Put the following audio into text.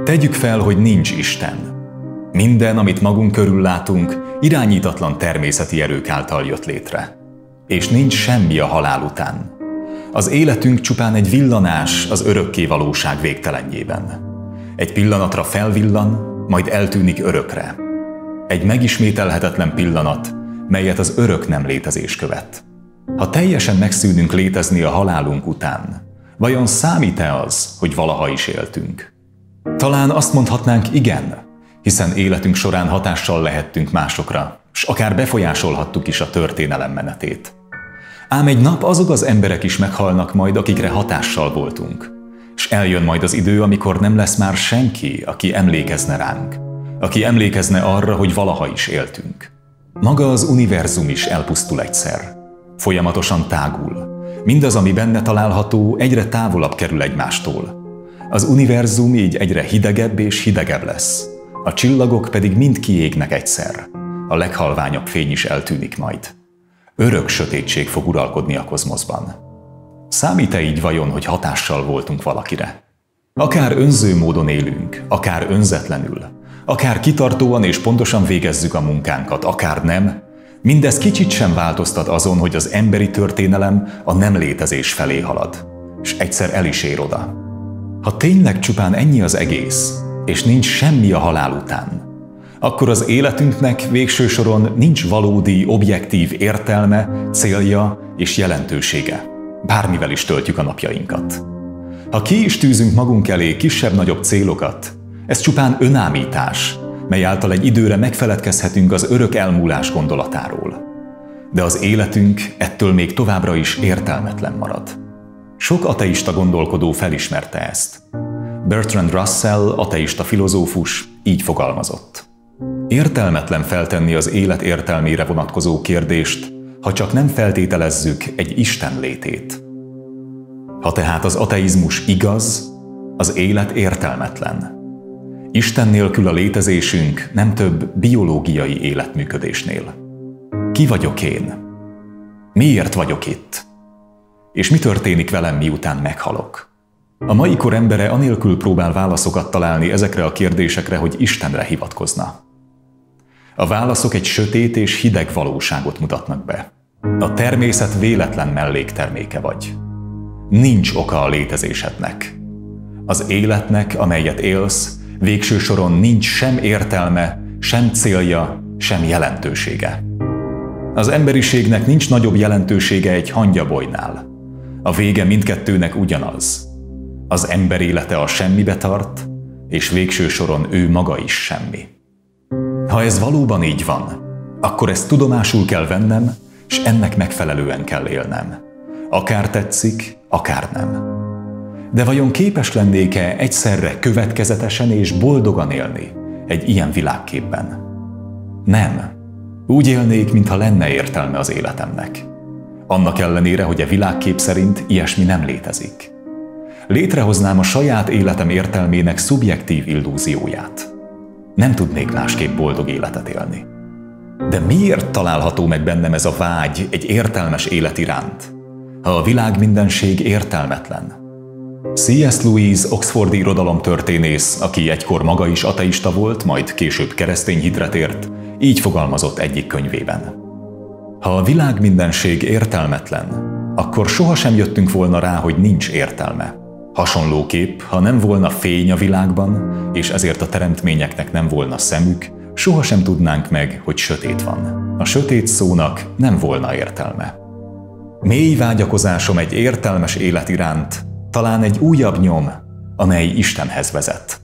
Tegyük fel, hogy nincs Isten. Minden, amit magunk körül látunk, irányítatlan természeti erők által jött létre. És nincs semmi a halál után. Az életünk csupán egy villanás az örökké valóság végtelenjében. Egy pillanatra felvillan, majd eltűnik örökre. Egy megismételhetetlen pillanat, melyet az örök nem létezés követ. Ha teljesen megszűnünk létezni a halálunk után, vajon számít-e az, hogy valaha is éltünk? Talán azt mondhatnánk, igen, hiszen életünk során hatással lehettünk másokra, s akár befolyásolhattuk is a történelem menetét. Ám egy nap azok az emberek is meghalnak majd, akikre hatással voltunk. És eljön majd az idő, amikor nem lesz már senki, aki emlékezne ránk, aki emlékezne arra, hogy valaha is éltünk. Maga az univerzum is elpusztul egyszer. Folyamatosan tágul. Mindaz, ami benne található, egyre távolabb kerül egymástól. Az univerzum így egyre hidegebb és hidegebb lesz. A csillagok pedig mind kiégnek egyszer. A leghalványabb fény is eltűnik majd. Örök sötétség fog uralkodni a kozmoszban. Számít-e így vajon, hogy hatással voltunk valakire? Akár önző módon élünk, akár önzetlenül, akár kitartóan és pontosan végezzük a munkánkat, akár nem, mindez kicsit sem változtat azon, hogy az emberi történelem a nem létezés felé halad, és egyszer el is ér oda. Ha tényleg csupán ennyi az egész, és nincs semmi a halál után, akkor az életünknek végső soron nincs valódi, objektív értelme, célja és jelentősége. Bármivel is töltjük a napjainkat. Ha ki is tűzünk magunk elé kisebb-nagyobb célokat, ez csupán önámítás, mely által egy időre megfeledkezhetünk az örök elmúlás gondolatáról. De az életünk ettől még továbbra is értelmetlen marad. Sok ateista gondolkodó felismerte ezt. Bertrand Russell, ateista filozófus, így fogalmazott. Értelmetlen feltenni az élet értelmére vonatkozó kérdést, ha csak nem feltételezzük egy Isten létét. Ha tehát az ateizmus igaz, az élet értelmetlen. Isten nélkül a létezésünk nem több biológiai életműködésnél. Ki vagyok én? Miért vagyok itt? És mi történik velem, miután meghalok? A mai kor embere anélkül próbál válaszokat találni ezekre a kérdésekre, hogy Istenre hivatkozna. A válaszok egy sötét és hideg valóságot mutatnak be. A természet véletlen mellékterméke vagy. Nincs oka a létezésednek. Az életnek, amelyet élsz, végső soron nincs sem értelme, sem célja, sem jelentősége. Az emberiségnek nincs nagyobb jelentősége egy hangyabolynál. A vége mindkettőnek ugyanaz. Az ember élete a semmibe tart, és végső soron ő maga is semmi. Ha ez valóban így van, akkor ezt tudomásul kell vennem, és ennek megfelelően kell élnem. Akár tetszik, akár nem. De vajon képes lennék-e egyszerre következetesen és boldogan élni egy ilyen világképben? Nem. Úgy élnék, mintha lenne értelme az életemnek. Annak ellenére, hogy a világkép szerint ilyesmi nem létezik. Létrehoznám a saját életem értelmének szubjektív illúzióját. Nem tudnék másképp boldog életet élni. De miért található meg bennem ez a vágy egy értelmes élet iránt, ha a világmindenség értelmetlen? C.S. Lewis, oxfordi irodalomtörténész, aki egykor maga is ateista volt, majd később keresztény hitre tért, így fogalmazott egyik könyvében. Ha a világmindenség értelmetlen, akkor sohasem jöttünk volna rá, hogy nincs értelme. Hasonlóképp, ha nem volna fény a világban, és ezért a teremtményeknek nem volna szemük, sohasem tudnánk meg, hogy sötét van. A sötét szónak nem volna értelme. Mély vágyakozásom egy értelmes élet iránt talán egy újabb nyom, amely Istenhez vezet.